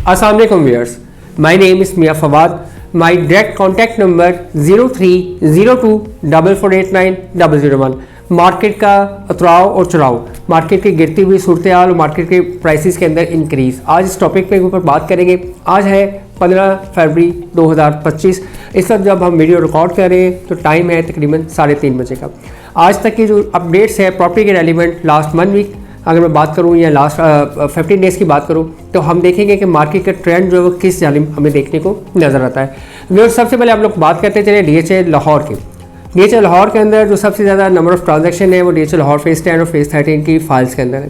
Assalamu alaikum viewers. My name is Mia Fawad. My direct contact number 03024489 market का उतराव और चढ़ाव, market की गिरती हुई सूरत हाल और मार्केट के प्राइसेस के अंदर इंक्रीज। आज इस टॉपिक पे ऊपर बात करेंगे। आज है 15 फरवरी 2025। इस वक्त जब हम वीडियो रिकॉर्ड कर रहे हैं तो टाइम है तकरीबन 3:30 बजे का। आज तक की जो अपडेट्स है प्रॉपर्टी के रेलिवेंट लास्ट 1 वीक अगर मैं बात करूं या लास्ट 15 डेज़ की बात करूं तो हम देखेंगे कि मार्केट का ट्रेंड जो है वो किस जानिब हमें देखने को नज़र आता है। व्यूअर्स, सबसे पहले हम लोग बात करते चले DHA लाहौर की। DHA लाहौर के अंदर जो सबसे ज़्यादा नंबर ऑफ़ ट्रांजैक्शन है वो DHA लाहौर फेज़ 10 और फेज़ 13 की फाइल्स के अंदर है।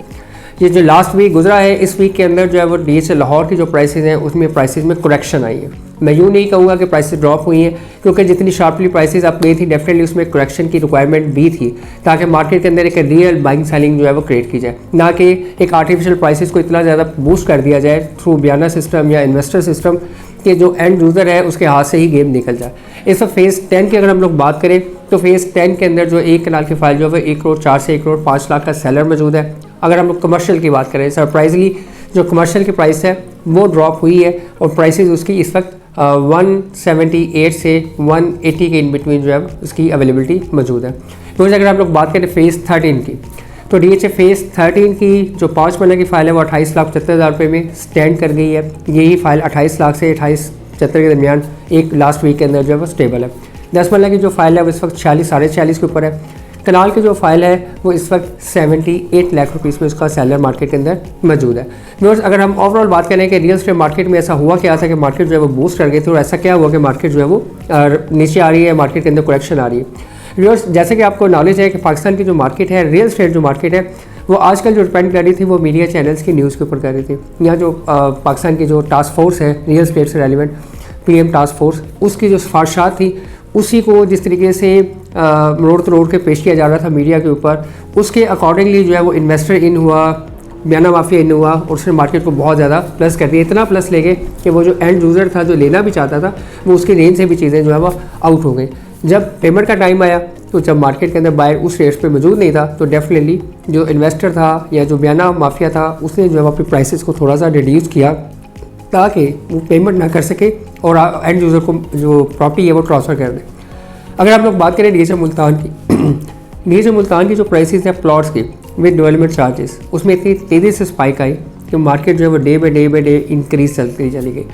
ये जो लास्ट वीक गुजरा है, इस वीक के अंदर जो है वो DHA लाहौर की जो प्राइसेस हैं उसमें प्राइसेस में करेक्शन आई है। मैं यूँ नहीं कहूँगा कि प्राइसेस ड्रॉप हुई हैं, क्योंकि जितनी शार्पली प्राइसेस अप गई थी डेफिनेटली उसमें करेक्शन की रिक्वायरमेंट भी थी, ताकि मार्केट के अंदर एक रियल बाइंग सेलिंग जो है वो क्रिएट की जाए, ना कि एक आर्टिफिशियल प्राइसेस को इतना ज़्यादा बूस्ट कर दिया जाए थ्रू बयाना सिस्टम या इन्वेस्टर सिस्टम कि जो एंड यूज़र है उसके हाथ से ही गेम निकल जाए। इस वक्त फेज़ 10 की अगर हम लोग बात करें तो फेज़ 10 के अंदर जो 1 कनाल की फाइल जो है 1 करोड़ 4 से 1 करोड़ 5 लाख का सेलर मौजूद है। अगर हम लोग कमर्शियल की बात करें, सरप्राइजली जो कमर्शियल की प्राइस है वो ड्रॉप हुई है और प्राइसेस उसकी इस वक्त 178 से 180 के इन बिटवीन जो है उसकी अवेलेबिलिटी मौजूद है। तो अगर हम लोग बात करें फेज़ 13 की तो DHA फेज़ 13 की जो 5 महीने की फ़ाइल है वो 28,75,000 रुपये में स्टैंड कर गई है। यही फ़ाइल 28 लाख से 28,75 के दरमियान एक लास्ट वीक के अंदर जो है वो स्टेबल है। 10 महीने की जो फ़ाइल है वो इस वक्त 46 साढ़े 46 के ऊपर है। कनाल की जो फाइल है वो इस वक्त 78 लाख रुपीस में उसका सेलर मार्केट के अंदर मौजूद है। व्यूअर्स, अगर हम ओवरऑल बात करें कि रियल एस्टेट मार्केट में ऐसा हुआ क्या था कि मार्केट जो है वो बूस्ट कर गई थी और ऐसा क्या हुआ कि मार्केट जो है वो नीचे आ रही है, मार्केट के अंदर करेक्शन आ रही है। व्यूअर्स, जैसे कि आपको नॉलेज है कि पाकिस्तान की जो मार्केट है, रियल एस्टेट जो मार्केट है वो आजकल जो डिपेंड कर रही थी वो मीडिया चैनल्स की न्यूज़ के ऊपर कर रही थी। यहाँ जो पाकिस्तान की जो टास्क फोर्स है रियल एस्टेट से रेलिवेंट PM टास्क फोर्स, उसकी जो सिफारिशात थी उसी को जिस तरीके से रोड के पेश किया जा रहा था मीडिया के ऊपर, उसके अकॉर्डिंगली जो है वो इन्वेस्टर इन हुआ, बयाना माफिया इन हुआ और उसने मार्केट को बहुत ज़्यादा प्लस कर दिया। इतना प्लस ले गए कि वो जो एंड यूज़र था जो लेना भी चाहता था वो उसकी रेंज से भी चीज़ें जो है वो आउट हो गई। जब पेमेंट का टाइम आया तो जब मार्केट के अंदर बायर उस रेट्स पे मौजूद नहीं था तो डेफिनेटली जो इन्वेस्टर था या जो बयाना माफिया था उसने जो है अपनी प्राइसेस को थोड़ा सा रिड्यूस किया ताकि वो पेमेंट ना कर सके और एंड यूज़र को जो प्रॉपर्टी है वो ट्रांसफ़र कर दे। अगर हम लोग बात करें DHA मुल्तान की DHA मुल्तान की जो प्राइसेस हैं प्लॉट्स की विद डेवलपमेंट चार्जेस, उसमें इतनी तेज़ी से स्पाइक आई कि मार्केट जो है वो डे बाई डे इंक्रीज चलती चली गई।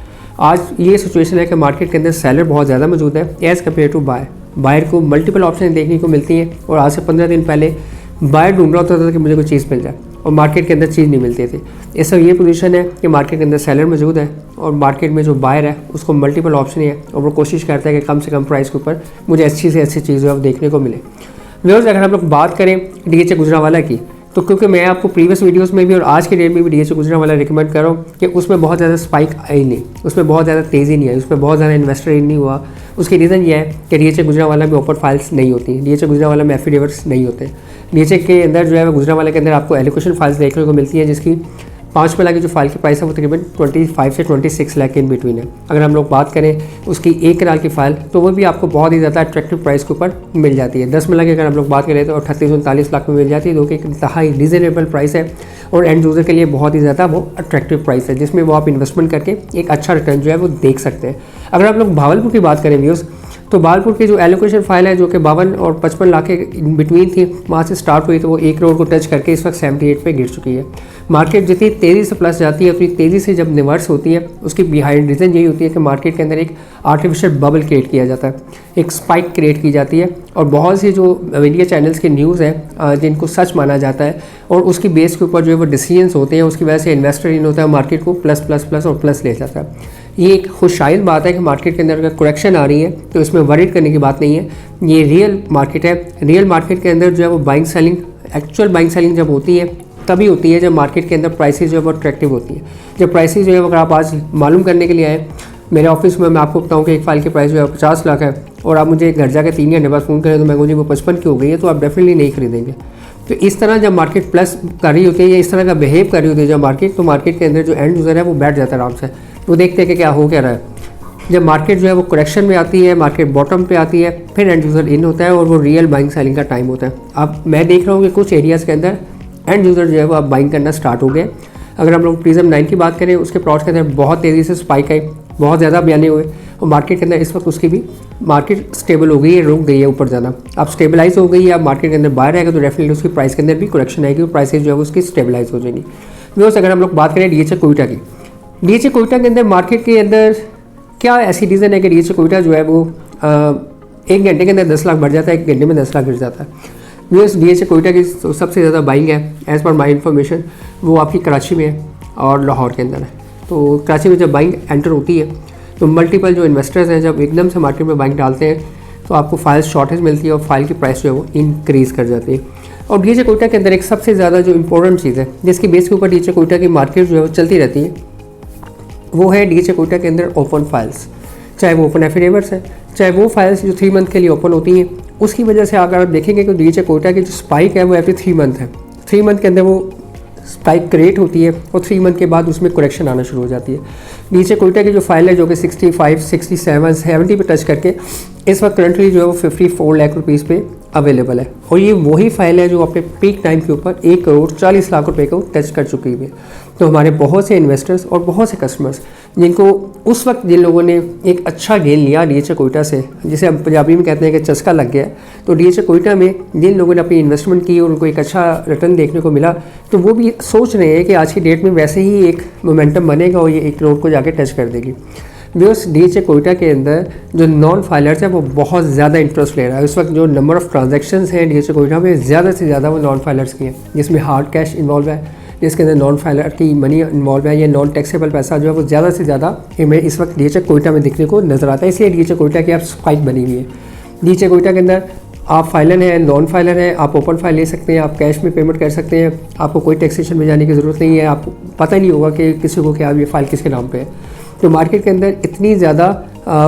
आज ये सिचुएशन है कि मार्केट के अंदर सेलर बहुत ज़्यादा मौजूद है एज़ कम्पेयर टू बायर को मल्टीपल ऑप्शन देखने को मिलती हैं और आज से 15 दिन पहले बायर ढूंढ रहा होता था कि मुझे कोई चीज़ मिल जाए और मार्केट के अंदर चीज़ नहीं मिलती थी। इस वक्त ये पोजीशन है कि मार्केट के अंदर सेलर मौजूद है और मार्केट में जो बायर है उसको मल्टीपल ऑप्शन है और वो कोशिश करता है कि कम से कम प्राइस के ऊपर मुझे अच्छी से अच्छी चीज़ देखने को मिले। व्यूअर्स, अगर हम लोग बात करें DHA गुजरांवाला की तो क्योंकि मैं आपको प्रीवियस वीडियोस में भी और आज के डेट में भी DHA गुजरांवाला रिकमेंड कर रहा हूँ कि उसमें बहुत ज़्यादा स्पाइक आई नहीं, उसमें बहुत ज़्यादा तेज़ी नहीं आई, उसमें बहुत ज़्यादा इन्वेस्टर इन नहीं हुआ। उसकी रीज़न ये है कि DHA गुजरांवाला में ओपन फाइल्स नहीं होती, DHA गुजरांवाला में एफिडेविट्स नहीं होते। DHA के अंदर जो है वो गुजरांवाला के अंदर आपको एलोकेशन फाइल्स देखने को मिलती है जिसकी 5 लाख की जो फाइल की प्राइस है वो तकरीबन 25 से 26 लाख के इन बिटवीन है। अगर हम लोग बात करें उसकी 1 कनाल की फाइल तो वो भी आपको बहुत ही ज़्यादा अट्रैक्टिव प्राइस के ऊपर मिल जाती है। 10 लाख की अगर हम लोग बात करें तो 38-39 लाख में मिल जाती है, जो कि एक इंतहाई रीजनेबल प्राइस है और एंड यूज़र के लिए बहुत ही ज़्यादा वो अट्रैक्टिव प्राइस है जिसमें वो आप इन्वेस्टमेंट करके एक अच्छा रिटर्न जो है वो देख सकते हैं। अगर आप लोग भावलपुर की बात करें व्यूज़ तो भावलपुर की जो एलोकेशन फाइल है जो कि 52 और 55 लाख के बिटवीन थी, वहाँ से स्टार्ट हुई तो वो 1 करोड़ को टच करके इस वक्त 78 पे गिर चुकी है। मार्केट जितनी तेज़ी से प्लस जाती है उतनी तेज़ी से जब रिवर्स होती है उसकी बिहाइंड रीज़न यही होती है कि मार्केट के अंदर एक आर्टिफिशियल बबल क्रिएट किया जाता है, एक स्पाइक क्रिएट की जाती है और बहुत सी जो मीडिया चैनल्स की न्यूज़ है जिनको सच माना जाता है और उसकी बेस के ऊपर जो है वो डिसीजंस होते हैं, उसकी वजह से इन्वेस्टर इन होता है, मार्केट को प्लस प्लस प्लस और प्लस ले जाता है। ये एक खुशाइल बात है कि मार्केट के अंदर अगर करेक्शन आ रही है तो इसमें वरीड करने की बात नहीं है, ये रियल मार्केट है। रियल मार्केट के अंदर जो है वो buying selling, actual buying selling जब होती है तभी होती है जब मार्केट के अंदर प्राइसेस जो है वो अट्रैक्टिव होती है। जब प्राइसेस जो है अगर आप आज मालूम करने के लिए आए मेरे ऑफिस में, मैं आपको बताऊं कि एक फाइल की प्राइस जो है 50 लाख है और आप मुझे घर जाकर 3 घंटे बाद फ़ोन करें तो मैं कहूँ वो 55 की हो गई है, तो आप डेफिनेटली नहीं खरीदेंगे। तो इस तरह जब मार्केट प्लस कर रही होती है या इस तरह का बिहेव कर रही होती है जब मार्केट, तो मार्केट के अंदर जो एंड यूज़र है वो बैठ जाता है आराम से, वो देखते हैं कि क्या हो क्या रहा है। जब मार्केट जो है वो करेक्शन में आती है, मार्केट बॉटम पे आती है, फिर एंड यूज़र इन होता है और वो रियल बाइंग सेलिंग का टाइम होता है। अब मैं देख रहा हूँ कि कुछ एरियाज़ के अंदर एंड यूज़र जो है वो अब बाइंग करना स्टार्ट हो गए। अगर हम लोग प्रिज्म 9 की बात करें, उसके प्लॉट्स के अंदर बहुत तेज़ी से स्पाइक आई, बहुत ज़्यादा बयाने हुए और मार्केट के अंदर इस वक्त उसकी भी मार्केट स्टेबल हो गई है, रुक गई है ऊपर जाना। अब स्टेबलाइज हो गई है, अब मार्केट के अंदर बाहर आएगा तो डेफिनेटली उसकी प्राइस के अंदर भी करेक्शन आएगी और प्राइसेज जो है उसकी स्टेबलाइज हो जाएंगी। व्यूअर्स, अगर हम लोग बात करें डीएचए कोयटा की, डीएचए कोयटा के अंदर मार्केट के अंदर क्या ऐसी रीज़न है कि डीएचए कोयटा जो है वो 1 घंटे के अंदर 10 लाख बढ़ जाता है, 1 घंटे में 10 लाख गिर जाता है। व्यूअर्स, डीएचए कोयटा की सबसे ज़्यादा बाइंग है एज़ पर माई इन्फॉर्मेशन, वो आपकी कराची में है और लाहौर के अंदर है। तो कराची में जब बाइंग एंटर होती है तो मल्टीपल जो इन्वेस्टर्स हैं जब एकदम से मार्केट में बाइंग डालते हैं तो आपको फाइल शॉर्टेज मिलती है और फाइल की प्राइस जो है वो इंक्रीज़ कर जाती है। और डीएचए कोयटा के अंदर एक सबसे ज़्यादा जो इंपॉर्टेंट चीज़ है जिसकी बेस के ऊपर डीएचए कोयटा की मार्केट जो है वो चलती रहती है, वो है डीएचए कोयटा के अंदर ओपन फाइल्स। चाहे वो ओपन एफिडेविट्स है, चाहे वो फाइल्स जो 3 मंथ के लिए ओपन होती हैं, उसकी वजह से अगर आप देखेंगे कि डीएचए कोयटा की जो स्पाइक है वो एवरी 3 मंथ है। 3 मंथ के अंदर वो स्पाइक क्रिएट होती है और 3 मंथ के बाद उसमें करेक्शन आना शुरू हो जाती है। डीएचए कोयटा की जो फाइल है जो कि 65, 67, 70 पे टच करके इस वक्त करंटली जो है वो 54 लाख रुपीज़ पे अवेलेबल है और ये वही फाइल है जो अपने पीक टाइम के ऊपर 1 करोड़ 40 लाख रुपए को टच कर चुकी है। तो हमारे बहुत से इन्वेस्टर्स और बहुत से कस्टमर्स जिनको उस वक्त जिन लोगों ने एक अच्छा गेन लिया डीएचए कोयटा से, जिसे हम पंजाबी में कहते हैं कि चस्का लग गया, तो डीएचए कोयटा में जिन लोगों ने अपनी इन्वेस्टमेंट की और उनको एक अच्छा रिटर्न देखने को मिला, तो वो भी सोच रहे हैं कि आज की डेट में वैसे ही एक मोमेंटम बनेगा और ये 1 करोड़ को जाके टच कर देगी। व्यूअर्स, डीएचए कोयटा के अंदर जो नॉन फाइलर्स है वो बहुत ज़्यादा इंटरेस्ट ले रहा है। इस वक्त जो नंबर ऑफ़ ट्रांजैक्शंस हैं डीएचए कोयटा में ज़्यादा से ज़्यादा वो नॉन फाइलर्स की हैं, जिसमें हार्ड कैश इन्वॉल्व है, जिसके अंदर नॉन फाइलर की मनी इन्वॉल्व है, या नॉन टैक्सेबल पैसा जो है वो ज़्यादा से ज़्यादा हमें इस वक्त डीएचए कोयटा में दिखने को नज़र आता है। इसलिए डीएचए कोयटा की आप स्पाइक बनी हुई है। डीएचए कोयटा के अंदर आप फाइलर हैं, नॉन फाइलर हैं, आप ओपन फाइल ले सकते हैं, आप कैश में पेमेंट कर सकते हैं, आपको कोई टैक्सेशन में जाने की ज़रूरत नहीं है, आपको पता नहीं होगा कि किसी को क्या ये फ़ाइल किसके नाम पे है। तो मार्केट के अंदर इतनी ज़्यादा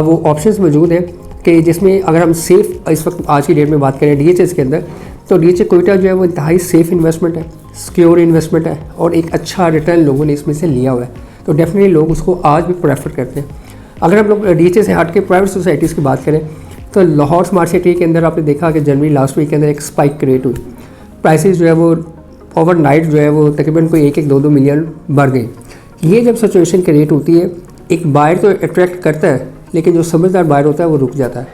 वो ऑप्शंस मौजूद हैं कि जिसमें अगर हम सेफ़ इस वक्त आज की डेट में बात करें डीएचएस के अंदर, तो डीएचए कोयटा जो है वो इंतहाई सेफ़ इन्वेस्टमेंट है, सिक्योर इन्वेस्टमेंट है और एक अच्छा रिटर्न लोगों ने इसमें से लिया हुआ है। तो डेफिनेटली लोग उसको आज भी प्रेफर करते हैं। अगर हम लोग डीएचए से हट के प्राइवेट सोसाइटीज़ की बात करें तो लाहौर स्मार्ट सिटी के अंदर आपने देखा कि जनवरी लास्ट वीक के अंदर एक स्पाइक क्रिएट हुई, प्राइसेस जो है वो ओवरनाइट जो है वो तकरीबन कोई 1-2 मिलियन बढ़ गई। ये जब सिचुएशन क्रिएट होती है, एक बायर तो अट्रैक्ट करता है, लेकिन जो समझदार बायर होता है वो रुक जाता है।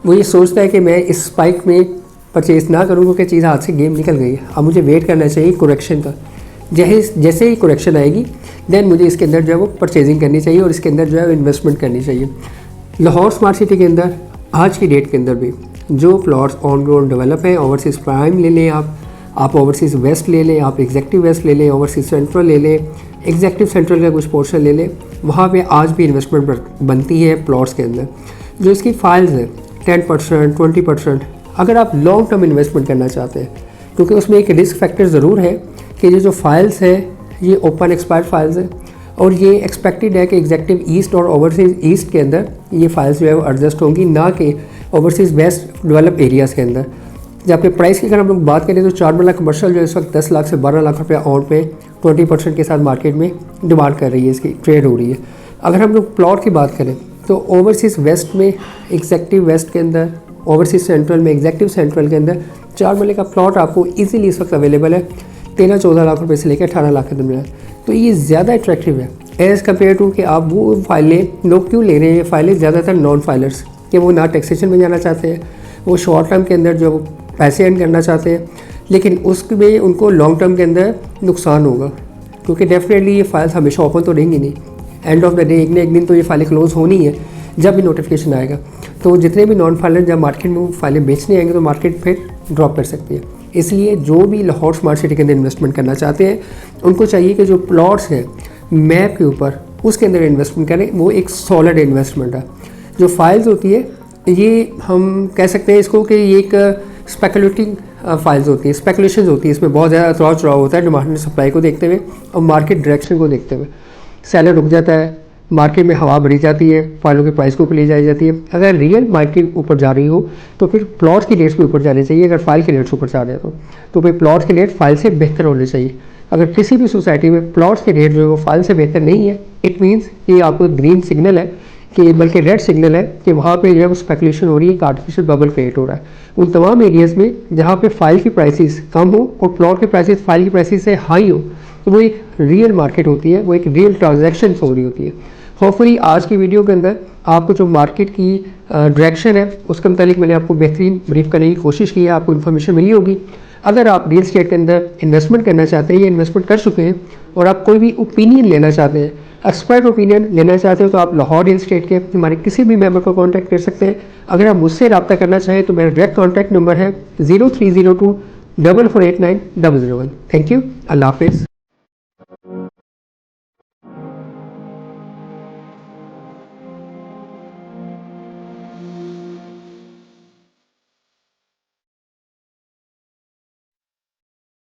वो ये सोचता है कि मैं इस स्पाइक में परचेज़ ना करूँ क्योंकि चीज़ हाथ से गेम निकल गई है, अब मुझे वेट करना चाहिए करेक्शन का। जैसे ही करेक्शन आएगी देन मुझे इसके अंदर जो है वो परचेजिंग करनी चाहिए और इसके अंदर जो है इन्वेस्टमेंट करनी चाहिए। लाहौर स्मार्ट सिटी के अंदर आज की डेट के अंदर भी जो प्लॉट्स ऑन ग्राउंड डेवलप हैं, ओवरसीज़ प्राइम ले लें, आप ओवरसीज़ वेस्ट ले लें, आप एग्जेक्टिव वेस्ट ले लें, ओवरसीज़ सेंट्रल ले लें, एग्जेक्टिव सेंट्रल का कुछ पोर्शन ले लें, वहाँ पे आज भी इन्वेस्टमेंट बनती है प्लॉट्स के अंदर। जो इसकी फाइल्स हैं 10%, 20%, अगर आप लॉन्ग टर्म इन्वेस्टमेंट करना चाहते हैं, क्योंकि उसमें एक रिस्क फैक्टर ज़रूर है कि ये जो फाइल्स हैं ये ओपन एक्सपायर्ड फाइल्स हैं और ये एक्सपेक्टेड है कि एग्जेक्टिव ईस्ट और ओवरसीज़ ईस्ट के अंदर ये फाइल्स जो है वो एडजस्ट होंगी, ना कि ओवरसीज़ वेस्ट डेवलप एरियाज़ के अंदर। जबकि प्राइस की अगर हम लोग बात करें तो चारमिनार कमर्शियल जो इस वक्त 10 लाख से 12 लाख रुपया ऑन पे 20% के साथ मार्केट में डिमांड कर रही है, इसकी ट्रेड हो रही है। अगर हम लोग प्लॉट की बात करें तो ओवरसीज़ वेस्ट में एग्जेक्टिव वेस्ट के अंदर, ओवरसीज़ सेंट्रल में एग्जेक्टिव सेंट्रल के अंदर 4 मरले का प्लॉट आपको ईजिली इस वक्त अवेलेबल है 13-14 लाख रुपये से लेकर 18 लाख के दरमियान। तो ये ज़्यादा अट्रैक्टिव है एज़ कम्पेयर टू कि आप वो फाइलें लोग क्यों ले रहे हैं। ये फाइलें ज़्यादातर नॉन फाइलर्स कि वो ना टैक्सेशन में जाना चाहते हैं, वो शॉर्ट टर्म के अंदर जो पैसे अर्न करना चाहते हैं, लेकिन उसमें उनको लॉन्ग टर्म के अंदर नुकसान होगा क्योंकि डेफिनेटली ये फाइल्स हमेशा ओपन तो रहेंगी नहीं। एंड ऑफ द डे एक न एक दिन तो ये फाइलें क्लोज होनी है जब भी नोटिफिकेशन आएगा। तो जितने भी नॉन फाइलर जब मार्केट में वो फाइलें बेचने आएंगे तो मार्केट फिर ड्रॉप कर सकती है। इसलिए जो भी लाहौर स्मार्ट सिटी के अंदर इन्वेस्टमेंट करना चाहते हैं उनको चाहिए कि जो प्लॉट्स हैं मैप के ऊपर उसके अंदर इन्वेस्टमेंट करें, वो एक सॉलिड इन्वेस्टमेंट है। जो फाइल्स होती है ये हम कह सकते हैं इसको कि ये एक स्पेकुलेटिंग फाइल्स होती है, स्पेकुलेशन होती है, इसमें बहुत ज़्यादा उतराव चढ़ाव होता है डिमांड एंड सप्लाई को देखते हुए और मार्केट डायरेक्शन को देखते हुए। सेलर रुक जाता है, मार्केट में हवा भरी जाती है, फाइलों के प्राइस को ऊपर ले जाई जाती है। अगर रियल मार्केट ऊपर जा रही हो तो फिर प्लॉट्स की रेट्स भी ऊपर जाने चाहिए। अगर फाइल के रेट्स ऊपर जा रहे हैं तो फिर प्लॉट्स के रेट फाइल से बेहतर होने चाहिए। अगर किसी भी सोसाइटी में प्लॉट्स के रेट जो है वो फाइल से बेहतर नहीं है, इट मीन्स ये आपको ग्रीन सिग्नल है कि बल्कि रेड सिग्नल है कि वहाँ पे जो है वो स्पेकुलेशन हो रही है, एक आर्टिफिशियल बबल क्रिएट हो रहा है। उन तमाम एरियाज़ में जहाँ पे फाइल की प्राइसेस कम हो और प्लॉट के प्राइसेस फाइल की प्राइसेस से हाई हो, तो वो एक रियल मार्केट होती है, वो एक रियल ट्रांजैक्शन हो रही होती है। होपफुली आज की वीडियो के अंदर आपको जो मार्केट की डायरेक्शन है उसके मुतालिक मैंने आपको बेहतरीन ब्रीफ करने की कोशिश की है, आपको इन्फॉर्मेशन मिली होगी। अगर आप रियल स्टेट के अंदर इन्वेस्टमेंट करना चाहते हैं या इन्वेस्टमेंट कर चुके हैं और आप कोई भी ओपिनियन लेना चाहते हैं, एक्सपर्ट ओपिनियन लेना चाहते हो, तो आप लाहौर रियल स्टेट के हमारे किसी भी मेंबर को कांटेक्ट कर सकते हैं। अगर आप मुझसे रब्ता करना चाहें तो मेरा डायरेक्ट कॉन्टैक्ट नंबर है 0302 4489 001। थैंक यू, अल्लाह हाफिज़।